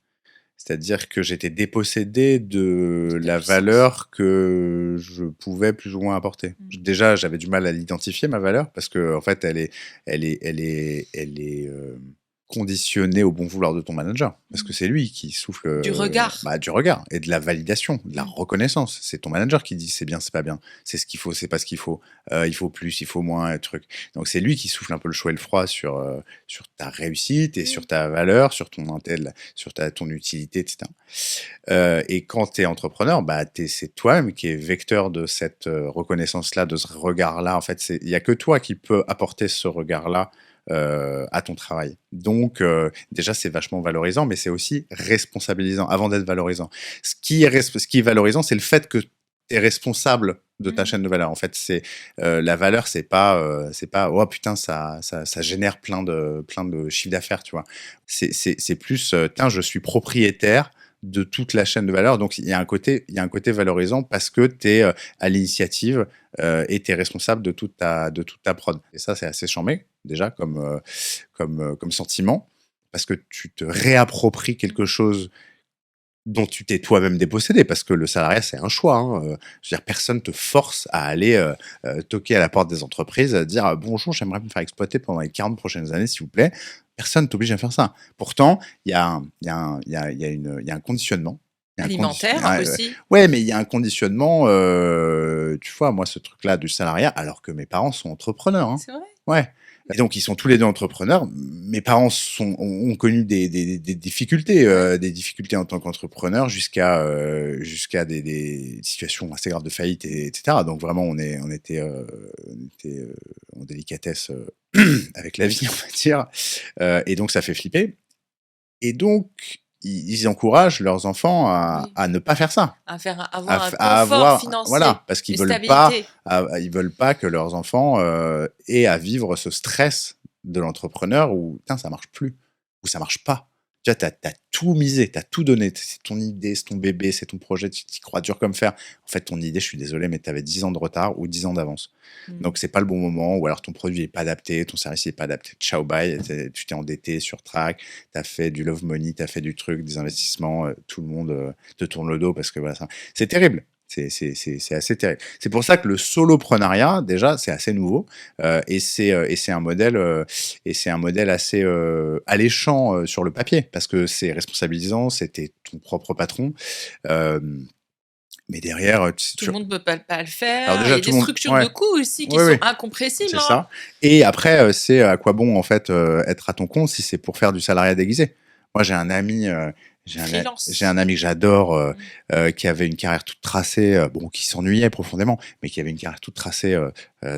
C'est-à-dire que j'étais dépossédé de De ta la puissance. valeur que je pouvais plus ou moins apporter. Mmh. Déjà, j'avais du mal à l'identifier, ma valeur, parce que en fait, elle est conditionnée au bon vouloir de ton manager. Parce que Mmh. c'est lui qui souffle, Du regard. bah, du regard et de la validation, de la Mmh. reconnaissance. C'est ton manager qui dit c'est bien, c'est pas bien, c'est ce qu'il faut, c'est pas ce qu'il faut, il faut plus, il faut moins, truc. Donc c'est lui qui souffle un peu le chaud et le froid sur ta réussite et Mmh. sur ta valeur, sur ton intel, sur ton utilité, etc. Et quand tu es entrepreneur, bah, c'est toi-même qui es vecteur de cette reconnaissance-là, de ce regard-là. En fait, il n'y a que toi qui peux apporter ce regard-là à ton travail. Donc, déjà, c'est vachement valorisant, mais c'est aussi responsabilisant avant d'être valorisant. Ce qui est valorisant, c'est le fait que tu es responsable de ta Mmh. chaîne de valeur. En fait, la valeur, c'est pas oh putain, ça génère plein de chiffre d'affaires, tu vois. C'est plus, tiens, je suis propriétaire de toute la chaîne de valeur. Donc, il y a un côté valorisant parce que tu es à l'initiative et tu es responsable de toute ta prod. Et ça, c'est assez charmé, déjà, comme sentiment, parce que tu te réappropries quelque chose dont tu t'es toi-même dépossédé, parce que le salariat, c'est un choix. Hein. Je veux dire, personne te force à aller toquer à la porte des entreprises, à dire bonjour, j'aimerais me faire exploiter pendant les 40 prochaines années, s'il vous plaît. Personne t'oblige à faire ça. Pourtant, il y a un conditionnement. Il y a un Alimentaire aussi. ouais, mais il y a un conditionnement, tu vois, moi, ce truc-là du salariat, alors que mes parents sont entrepreneurs. Hein. C'est vrai? Ouais. Et donc, ils sont tous les deux entrepreneurs. Mes parents ont connu des difficultés, Ouais. des difficultés en tant qu'entrepreneurs jusqu'à des situations assez graves de faillite, etc. Donc, vraiment, on était en délicatesse avec la vie, on va dire. Et donc, ça fait flipper. Et donc, ils encouragent leurs enfants Oui. à ne pas faire ça. Avoir un À confort avoir, financier, voilà, parce une qu'ils stabilité. ils veulent pas que leurs enfants aient à vivre ce stress de l'entrepreneur où putain, ça marche plus, où ça marche pas. Tu vois, t'as tout misé, t'as tout donné. C'est ton idée, c'est ton bébé, c'est ton projet, tu y crois dur comme fer. En fait, ton idée, je suis désolé, mais t'avais 10 ans de retard ou 10 ans d'avance. Mmh. Donc, c'est pas le bon moment, ou alors ton produit est pas adapté, ton service est pas adapté. Ciao, bye, tu t'es endetté sur track, t'as fait du love money, t'as fait du truc, des investissements, tout le monde te tourne le dos parce que voilà, c'est terrible. C'est assez terrible. C'est pour ça que le soloprenariat, déjà, c'est assez nouveau et c'est un modèle assez alléchant sur le papier parce que c'est responsabilisant, c'était ton propre patron. Euh, mais derrière, Tout le monde ne peut pas le alors faire. Il y déjà a tout des le monde, structures de ouais, coûts aussi qui oui, sont oui, incompressibles. c'est Hein. ça. Et après, c'est à quoi bon en fait être à ton compte si c'est pour faire du salariat déguisé. Moi, j'ai un Freelance. ami que j'adore Mmh. qui avait une carrière toute tracée, bon, qui s'ennuyait profondément, mais qui avait une carrière toute tracée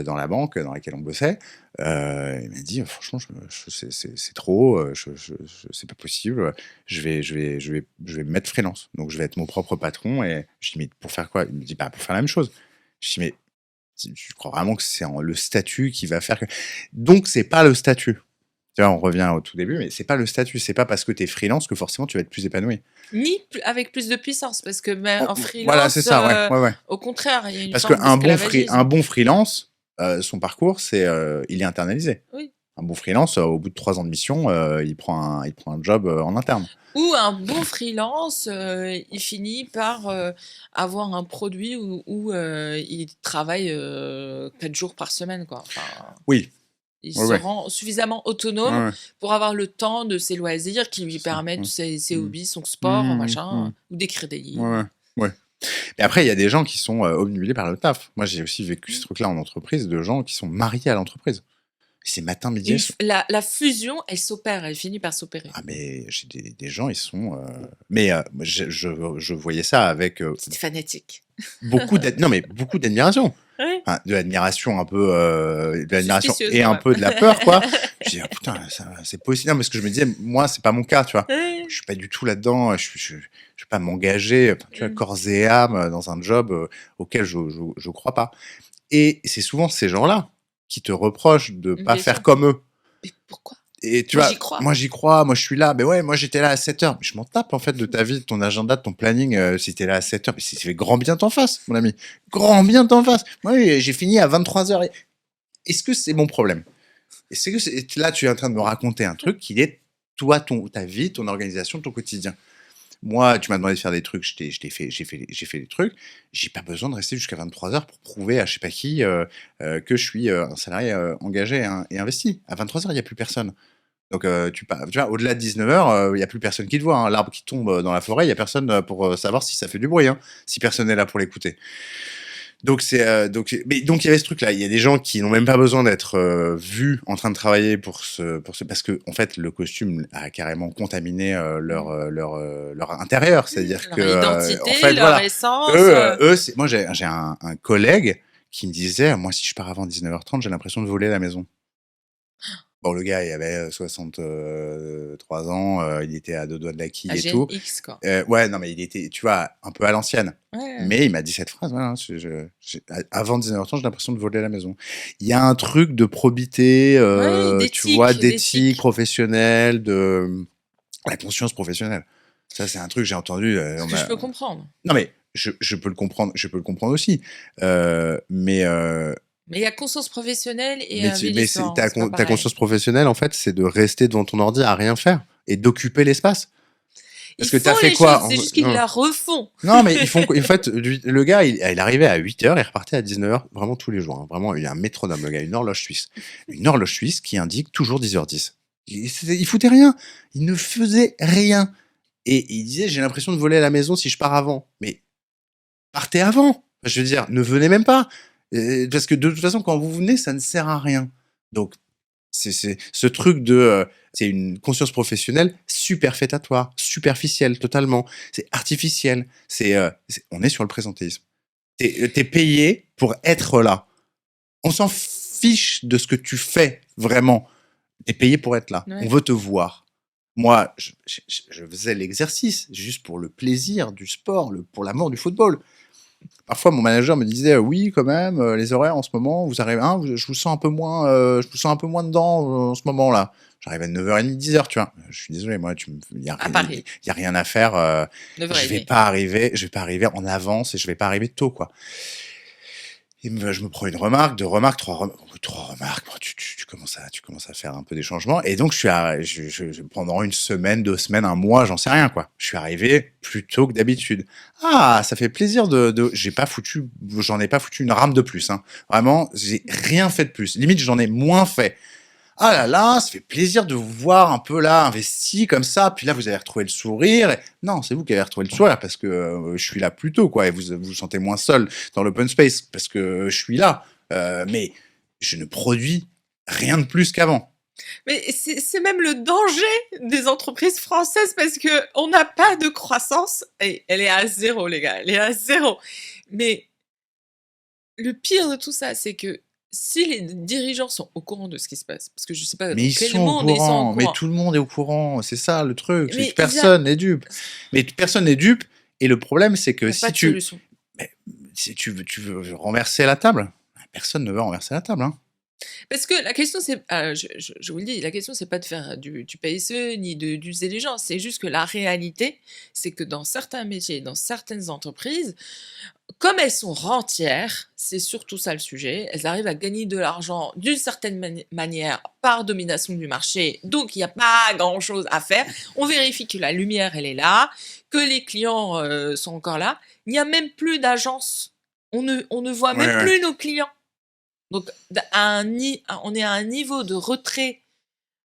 dans la banque dans laquelle on bossait. Il m'a dit, franchement, c'est trop, c'est pas possible. Je vais me mettre freelance. Donc, je vais être mon propre patron. Et je dis, mais pour faire quoi? Il me dit, bah, pour faire la même chose. Je dis, mais tu crois vraiment que c'est le statut qui va faire que. Donc, c'est pas le statut. Tu vois, on revient au tout début, mais c'est pas le statut. C'est pas parce que tu es freelance que forcément tu vas être plus épanoui. Ni avec plus de puissance, parce que en Voilà, c'est freelance, ça, ouais, ouais, ouais. au contraire, il y a une Parce forme qu'un un d'esclavagisme. bon freelance, son parcours, il est internalisé. Oui. Un bon freelance, au bout de 3 ans de mission, il prend un job en interne. Ou un bon freelance, il finit par avoir un produit où il travaille 4 jours par semaine, quoi. Enfin, Oui, il ouais, se ouais. rend suffisamment Ouais, autonome ouais, pour avoir le temps de ses loisirs qui lui c'est ça. permettent Ouais. ses Mm. hobbies, son sport, Mm, machin, mm. ou d'écrire des Ouais, ouais, livres. ouais. Mais après, il y a des gens qui sont obnubilés par le taf. Moi, j'ai aussi vécu ce Mm. truc-là en entreprise, de gens qui sont mariés à l'entreprise. C'est matin, midi et soir. La fusion, elle s'opère, elle finit par s'opérer. Ah, mais j'ai des gens, ils sont. Mais je voyais ça avec Petite fanatique. non, mais beaucoup d'admiration. Ouais. Enfin, de l'admiration un peu, de l'admiration Suspicieuse et quand un même. peu de la peur, quoi. Je dis, ah, putain, c'est possible. Non, parce que je me disais, moi, c'est pas mon cas, tu vois. Ouais. Je suis pas du tout là-dedans. Je vais pas m'engager, enfin, tu vois, Mm. corps et âme dans un job auquel je crois pas. Et c'est souvent ces gens-là qui te reprochent de pas Bien faire sûr. comme eux. Mais pourquoi? Et tu Moi, vois, j'y crois. moi j'y crois, moi je suis là, mais ouais, moi j'étais là à 7h. Mais je m'en tape en fait de ta vie, de ton agenda, de ton planning, si t'es là à 7h. Mais c'est fait grand bien t'en face, mon ami. Grand bien t'en face. Moi j'ai fini à 23h. Est-ce que c'est mon problème? Est-ce que là tu es en train de me raconter un truc qui est toi, ta vie, ton organisation, ton quotidien? Moi, tu m'as demandé de faire des trucs, j'ai fait des trucs. J'ai pas besoin de rester jusqu'à 23h pour prouver à je sais pas qui que je suis un salarié engagé et investi. À 23h, il y a plus personne. Donc tu vois, au-delà de 19h, il y a plus personne qui te voit, hein. L'arbre qui tombe dans la forêt, il y a personne pour savoir si ça fait du bruit, hein, si personne est là pour l'écouter. Donc donc il y avait ce truc-là. Il y a des gens qui n'ont même pas besoin d'être vus en train de travailler parce que en fait le costume a carrément contaminé leur intérieur. C'est-à-dire Leur que identité, en fait leur voilà, essence. eux moi j'ai un collègue qui me disait, moi si je pars avant 19h30, j'ai l'impression de voler la maison. Bon, le gars, il avait 63 ans, il était à 2 doigts de la quille La et Gen tout. X, quoi. Ouais, non, mais il était, tu vois, un peu à l'ancienne. Ouais. Mais il m'a dit cette phrase, voilà, avant 19h30, j'ai l'impression de voler la maison. Il y a un truc de probité, Ouais, tu vois, d'éthique, d'éthique professionnelle, de la conscience professionnelle. Ça, c'est un truc que j'ai entendu. Ce que je peux comprendre. Non, mais je peux le comprendre, je peux le comprendre aussi. Mais Mais il y a conscience professionnelle et mais avilissement, c'est pas ta pareil. conscience professionnelle, en fait, c'est de rester devant ton ordi à rien faire et d'occuper l'espace. Ils Parce que t'as font fait les quoi choses, c'est juste qu'ils non. la refont. non, mais ils font, en fait, le gars, il arrivait à 8h, il repartait à 19h, vraiment tous les jours, hein. Vraiment, il y a un métronome, le gars, une horloge suisse. Une horloge suisse qui indique toujours 10h10. Il foutait rien. Il ne faisait rien. Et il disait, j'ai l'impression de voler à la maison si je pars avant. Mais partez avant. Je veux dire, ne venez même pas. Parce que de toute façon, quand vous venez, ça ne sert à rien. Donc, c'est ce truc de... c'est une conscience professionnelle superfétatoire, superficielle, totalement. C'est artificiel. On est sur le présentéisme. T'es payé pour être là. On s'en fiche de ce que tu fais, vraiment. T'es payé pour être là. Ouais. On veut te voir. Moi, je faisais l'exercice juste pour le plaisir du sport, pour l'amour du football. Parfois, mon manager me disait oui, quand même, les horaires en ce moment, vous arrivez, hein, je vous sens un peu moins, dedans en ce moment-là. J'arrive à 9h30, 10h, tu vois. Je suis désolé, moi, il y a Paris. rien à faire. Je 9h30. vais pas arriver en avance et je vais pas arriver tôt, quoi. Et je me prends une remarque, deux remarques, trois remarques. Bon, tu commences à faire un peu des changements. Et donc, pendant une semaine, 2 semaines, un mois, j'en sais rien, quoi. Je suis arrivé plus tôt que d'habitude. Ah, ça fait plaisir j'en ai pas foutu une rame de plus, hein. Vraiment, j'ai rien fait de plus. Limite, j'en ai moins fait. Ah là là, ça fait plaisir de vous voir un peu là, investi comme ça. Puis là, vous avez retrouvé le sourire. Non, c'est vous qui avez retrouvé le sourire parce que je suis là plus tôt, quoi. Et vous sentez moins seul dans l'open space parce que je suis là. Mais je ne produis rien de plus qu'avant. Mais c'est même le danger des entreprises françaises parce que on n'a pas de croissance et elle est à 0, les gars. Elle est à 0. Mais le pire de tout ça, c'est que si les dirigeants sont au courant de ce qui se passe, parce que je sais pas Mais dans ils quel sont au monde ils sont au courant. Mais courant. tout le monde est au courant. C'est ça le truc. Mais Personne n'est dupe. Mais personne n'est dupe. Et le problème, c'est que Il y a pas de solution. si tu veux renverser la table, personne ne veut renverser la table, hein. Parce que la question, c'est, je vous le dis, la question, c'est pas de faire du PSE ni d'user les gens. C'est juste que la réalité, c'est que dans certains métiers, dans certaines entreprises, comme elles sont rentières, c'est surtout ça le sujet, elles arrivent à gagner de l'argent d'une certaine manière par domination du marché, donc il n'y a pas grand-chose à faire. On vérifie que la lumière, elle est là, que les clients sont encore là. Il n'y a même plus d'agence. On ne voit même Ouais. plus nos clients. Donc, on est à un niveau de retrait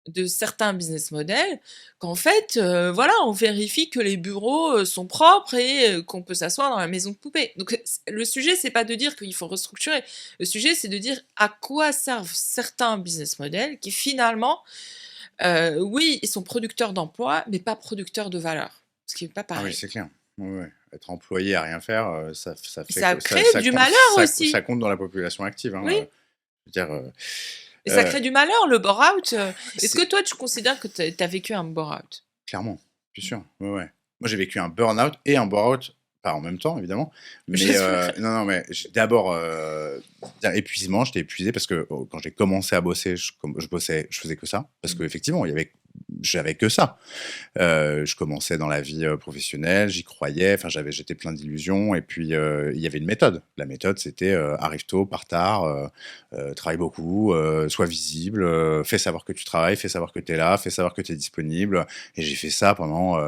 de certains business models qu'en fait, voilà, on vérifie que les bureaux sont propres et qu'on peut s'asseoir dans la maison de poupée. Donc, le sujet, c'est pas de dire qu'il faut restructurer. Le sujet, c'est de dire à quoi servent certains business models qui finalement, oui, ils sont producteurs d'emplois, mais pas producteurs de valeur. Ce qui n'est pas Ah oui, pareil. c'est clair. Ouais. Être employé à rien faire, ça fait Ça que- crée du compte- malheur ça- aussi. Ça compte dans la population active, hein. Oui. Je veux dire, Et ça euh, crée du malheur, le bore-out. Est-ce c'est- que toi, tu considères que tu as vécu un bore-out? clairement, bien sûr. Ouais. Moi, j'ai vécu un burn-out et un bore-out pas en même temps, évidemment. Mais J'espère. non, mais d'abord, épuisement, j'étais épuisé parce que quand j'ai commencé à bosser, je bossais, je faisais que ça. Parce qu'effectivement, j'avais que ça. Je commençais dans la vie professionnelle, j'y croyais, enfin, j'étais plein d'illusions. Et puis, il y avait une méthode. La méthode, c'était arrive tôt, pars tard, travaille beaucoup, sois visible, fais savoir que tu travailles, fais savoir que tu es là, fais savoir que tu es disponible. Et j'ai fait ça pendant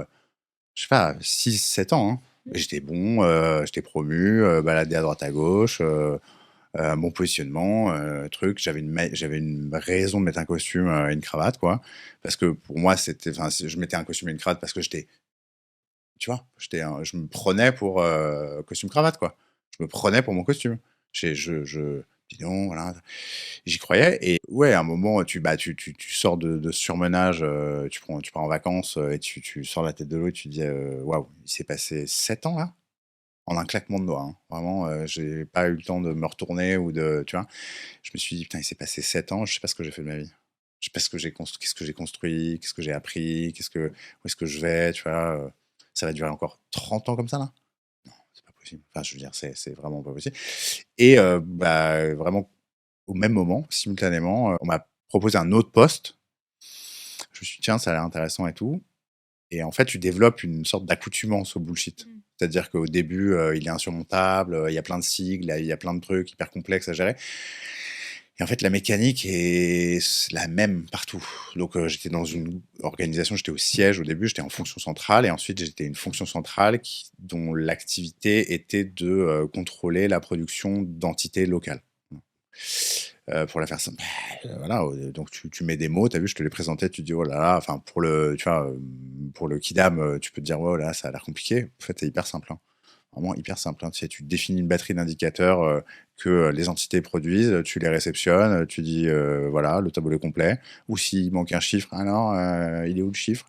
je sais pas, 6 7 ans, hein. Et j'étais bon, j'étais promu, baladé à droite à gauche, un bon positionnement, truc. J'avais une raison de mettre un costume et une cravate, quoi. Parce que pour moi, je mettais un costume et une cravate parce que tu vois, je me prenais pour costume cravate, quoi. Je me prenais pour mon costume. Dis donc, voilà. J'y croyais et ouais, à un moment, tu sors de ce surmenage, tu pars en vacances et tu sors la tête de l'eau et tu te dis waouh, il s'est passé 7 ans là, en un claquement de doigts, hein. Vraiment, j'ai pas eu le temps de me retourner ou de, tu vois. Je me suis dit putain, il s'est passé 7 ans, je sais pas ce que j'ai fait de ma vie. Je sais pas ce que j'ai construit, qu'est-ce que j'ai construit, qu'est-ce que j'ai appris, où est-ce que je vais, tu vois. Ça va durer encore 30 ans comme ça là. Non, c'est pas possible. Enfin, je veux dire, c'est vraiment pas possible. Et vraiment au même moment, simultanément, on m'a proposé un autre poste. Je me suis dit: «Tiens, ça a l'air intéressant et tout» et en fait, tu développes une sorte d'accoutumance au bullshit. Mmh. C'est-à-dire qu'au début, il est insurmontable, il y a plein de sigles, il y a plein de trucs hyper complexes à gérer et en fait, la mécanique est la même partout. Donc j'étais dans une organisation, j'étais au siège au début, j'étais en fonction centrale et ensuite j'étais une fonction centrale dont l'activité était de, contrôler la production d'entités locales. Pour la faire simple, voilà, donc tu mets des mots, tu as vu, je te les présentais, tu dis: «Oh là là», enfin tu vois, pour le kidam, tu peux te dire: «Oh là, ça a l'air compliqué». En fait, c'est hyper simple, hein. Vraiment hyper simple, hein. Tu sais, tu définis une batterie d'indicateurs, que, les entités produisent, tu les réceptionnes, tu dis, voilà, le tableau est complet ou s'il manque un chiffre: «Alors, il est où le chiffre?»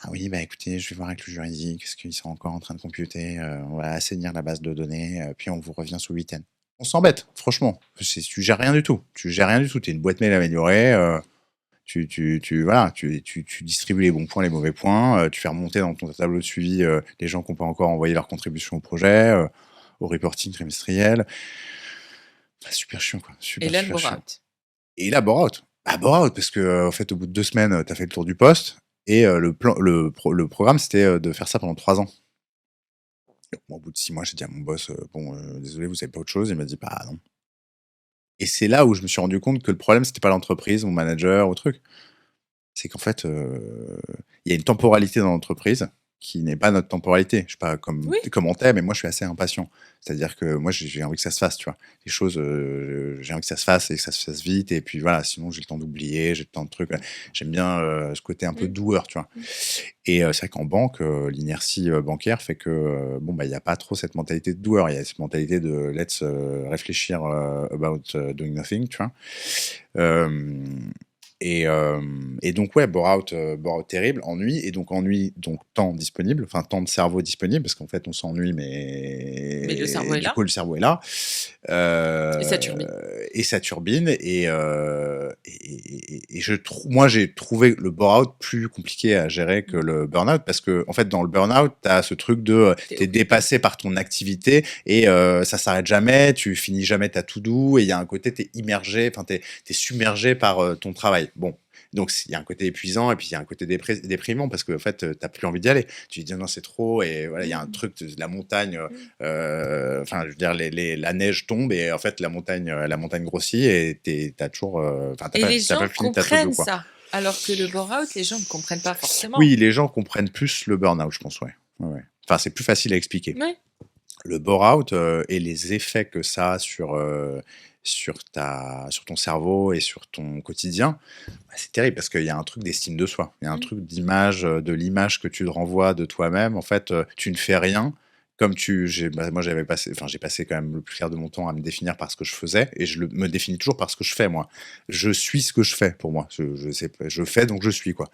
«Ah oui, bah, écoutez, je vais voir avec le juridique, parce qu'ils sont encore en train de computer, on va assainir la base de données, puis on vous revient sous 8 On s'embête, franchement. Tu gères rien du tout. Tu gères rien du tout. Tu es une boîte mail améliorée. Voilà, tu distribues les bons points, les mauvais points. Tu fais remonter dans ton tableau de suivi les gens qui n'ont pas encore envoyé leur contribution au projet, au reporting trimestriel. Enfin, super chiant, quoi. Et Super, là, le super chiant. bore-out. Et là, bore-out. Ah, bore-out, parce que, en fait, au bout de 2 semaines, tu as fait le tour du poste. Et le programme, c'était de faire ça pendant 3 ans. Bon, au bout de 6 mois, j'ai dit à mon boss, bon, désolé, vous avez pas autre chose? Il m'a dit, bah non. Et c'est là où je me suis rendu compte que le problème, c'était pas l'entreprise, mon manager ou truc. C'est qu'en fait, il y a une temporalité dans l'entreprise qui n'est pas notre temporalité. Je sais pas Oui. comment tu mais moi, je suis assez impatient. C'est-à-dire que moi, j'ai envie que ça se fasse, tu vois? Les choses, j'ai envie que ça se fasse et que ça se fasse vite et puis voilà, sinon j'ai le temps d'oublier, j'ai le temps de trucs, j'aime bien, ce côté un peu Mmh. doueur, tu vois? Mmh. Et c'est vrai qu'en banque, l'inertie, bancaire fait que, bon, bah, il y a pas trop cette mentalité de doueur. Il y a cette mentalité de let's, réfléchir, about, doing nothing, tu vois? Hem et donc ouais, bore-out terrible, ennui et donc ennui, donc temps disponible, enfin temps de cerveau disponible parce qu'en fait on s'ennuie Mais le cerveau mais est du là coup le cerveau est là, et ça turbine. et ça turbine et moi j'ai trouvé le bore-out plus compliqué à gérer que Mmh. le burn-out parce qu'en fait dans le burn-out, tu as ce truc de, Tu tu occupé. dépassé par ton activité et ça s'arrête jamais, tu finis jamais ta to-do et il y a un côté, tu es immergé, enfin tu submergé par ton travail. Bon, donc il y a un côté épuisant et puis il y a un côté déprimant parce que en fait, tu plus envie d'y aller. Tu te dis: «Non, c'est trop» et voilà, il y a un Mmh. truc de la montagne, Mmh. enfin, je veux dire, la neige tombe et en fait, la montagne grossit et t'as toujours, enfin, Et les tu gens pas fini ta to-do, comprennent quoi. ça, alors que le bore-out, les gens ne comprennent pas forcément. Oui, les gens comprennent plus le burn-out, je pense, ouais. Ouais, ouais. Enfin, c'est plus facile à expliquer. Ouais. Le bore-out, et les effets que ça a sur ton cerveau et sur ton quotidien, bah, c'est terrible parce qu'il y a un truc d'estime de soi. Il y a un Mmh. truc d'image, de l'image que tu te renvoies de toi-même. En fait, tu ne fais rien comme moi j'ai passé quand même le plus clair de mon temps à me définir par ce que je faisais et me définis toujours par ce que je fais, moi. Je suis ce que je fais pour moi. Je fais donc je suis, quoi.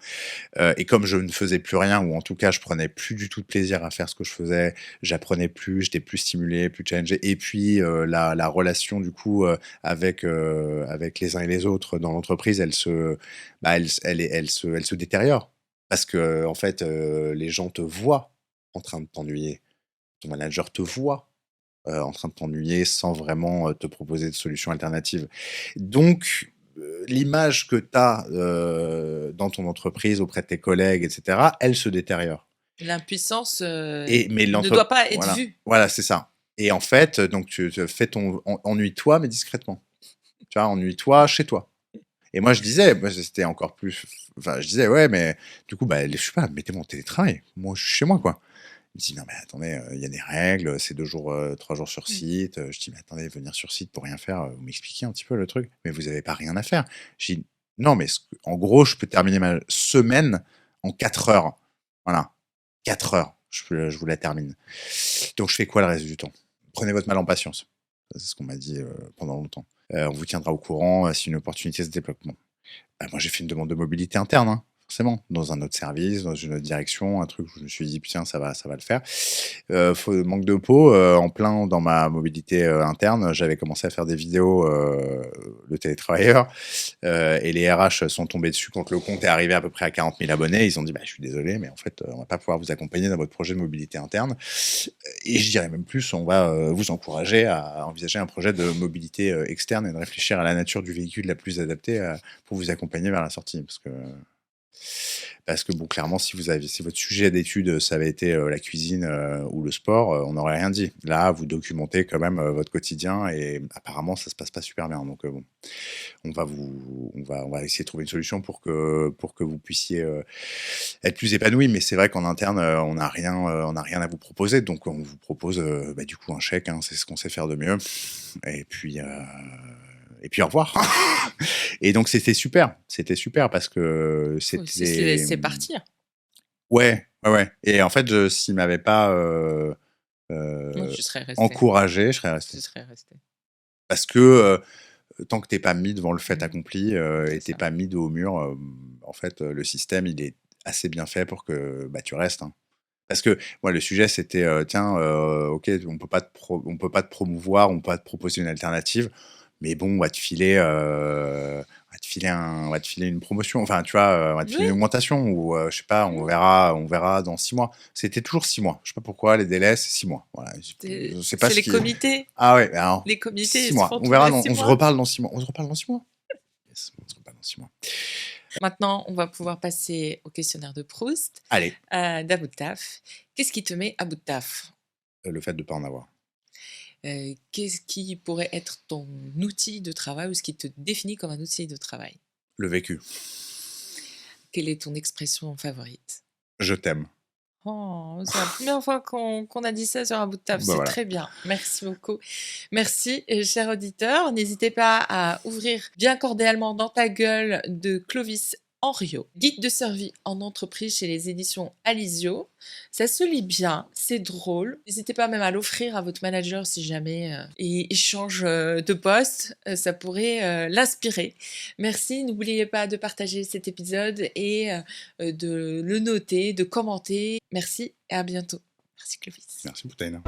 Et comme je ne faisais plus rien, ou en tout cas, je prenais plus du tout de plaisir à faire ce que je faisais, j'apprenais plus, j'étais plus stimulé, plus challengé. Et puis, la relation, du coup, avec les uns et les autres dans l'entreprise, elle se détériore. Parce que, en fait, les gens te voient en train de t'ennuyer, ton manager te voit en train de t'ennuyer sans vraiment te proposer de solutions alternatives. Donc, l'image que tu as dans ton entreprise, auprès de tes collègues, etc., elle se détériore. L'impuissance Mais ne doit pas être voilà, vue. voilà, c'est ça. Et en fait, donc tu fais ennuie-toi, mais discrètement. Tu vois, ennuie-toi chez toi. Et moi, je disais, moi, c'était encore plus. Enfin, je disais, ouais, mais du coup, bah, je sais pas, mettez-moi en télétravail. Moi, je suis chez moi, quoi. Il me dit, non, mais attendez, il y a des règles, c'est 2 jours, 3 jours sur Mmh. site. Je dis, mais attendez, venir sur site pour rien faire, vous m'expliquez un petit peu le truc, mais vous avez pas rien à faire. Je dis, non, mais en gros, je peux terminer ma semaine en 4 heures. Voilà, 4 heures, je vous la termine. Donc, je fais quoi le reste du temps? Prenez votre mal en patience. Ça, c'est ce qu'on m'a dit pendant longtemps. On vous tiendra au courant si une opportunité se débloque. Bon. Bah, moi, j'ai fait une demande de mobilité interne, hein, forcément, dans un autre service, dans une autre direction, un truc où je me suis dit, putain, ça va le faire. Manque de peau, en plein dans ma mobilité interne, j'avais commencé à faire des vidéos de télétravailleurs et les RH sont tombés dessus quand le compte est arrivé à peu près à 40 000 abonnés. Ils ont dit, bah, je suis désolé, mais en fait, on va pas pouvoir vous accompagner dans votre projet de mobilité interne. Et je dirais même plus, on va vous encourager à envisager un projet de mobilité externe et de réfléchir à la nature du véhicule la plus adaptée pour vous accompagner vers la sortie. Parce que bon, clairement, si votre sujet d'étude, ça avait été la cuisine ou le sport, on n'aurait rien dit. Là, vous documentez quand même votre quotidien et apparemment, ça se passe pas super bien. Donc bon, on va essayer de trouver une solution pour que vous puissiez être plus épanoui. Mais c'est vrai qu'en interne, on n'a rien à vous proposer. Donc on vous propose bah, du coup un chèque. Hein, c'est ce qu'on sait faire de mieux. Et puis au revoir. Et donc c'était super parce que Faut aussi se laisser partir. ouais. Et en fait, s'il m'avait pas Non, tu serais resté. encouragé, je serais resté. Tu serais resté. Parce que tant que t'es pas mis devant le fait accompli C'est et t'es ça. pas mis dos au mur, en fait, le système, il est assez bien fait pour que bah, tu restes. Hein. Parce que moi, le sujet, c'était tiens, ok, on peut pas te promouvoir, on peut pas te proposer une alternative, mais bon, on va te filer une promotion, enfin, tu vois, on va te filer une Oui. augmentation ou je sais pas, on verra dans 6 mois. C'était toujours 6 mois. Je sais pas pourquoi les délais, c'est 6 mois. Voilà. Je sais pas C'est ce les qui. comités. Ah ouais, alors, Les comités, 6 ils se mois. font On tous les verra, 6 on se mois. reparle dans 6 mois. On se reparle dans 6 mois. Yes, on se reparle dans 6 mois. Maintenant, on va pouvoir passer au questionnaire de Proust Allez, d'About Taf. Qu'est-ce qui te met à bout de taf? le fait de pas en avoir. Qu'est-ce qui pourrait être ton outil de travail ou ce qui te définit comme un outil de travail? Le vécu. Quelle est ton expression favorite? Je t'aime. Oh, c'est la première fois qu'on a dit ça sur un bout de taf. Bah C'est voilà. très bien. Merci beaucoup. Merci, cher auditeur. N'hésitez pas à ouvrir bien cordialement dans ta gueule de Clovis Henriot. Guide de survie en entreprise chez les éditions Alizio. Ça se lit bien, c'est drôle. N'hésitez pas même à l'offrir à votre manager si jamais il change de poste. Ça pourrait l'inspirer. Merci. N'oubliez pas de partager cet épisode et de le noter, de commenter. Merci et à bientôt. Merci Clovis. Merci, Boutaina.